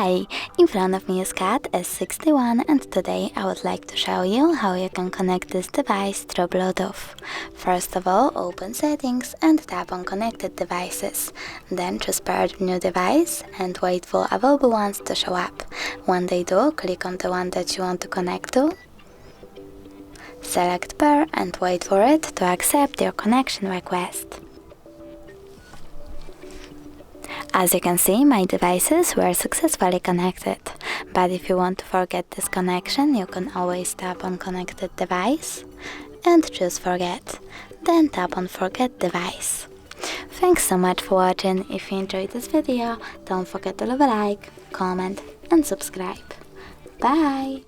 Hi, in front of me is CAT S61 and today I would like to show you how you can connect this device through Bluetooth. First of all, open Settings and tap on Connected Devices. Then choose Paired New Device and wait for available ones to show up. When they do, click on the one that you want to connect to. Select Pair and wait for it to accept your connection request. As you can see, my devices were successfully connected, but if you want to forget this connection, you can always tap on Connected Device and choose Forget, then tap on Forget Device. Thanks so much for watching. If you enjoyed this video, don't forget to leave a like, comment and subscribe. Bye!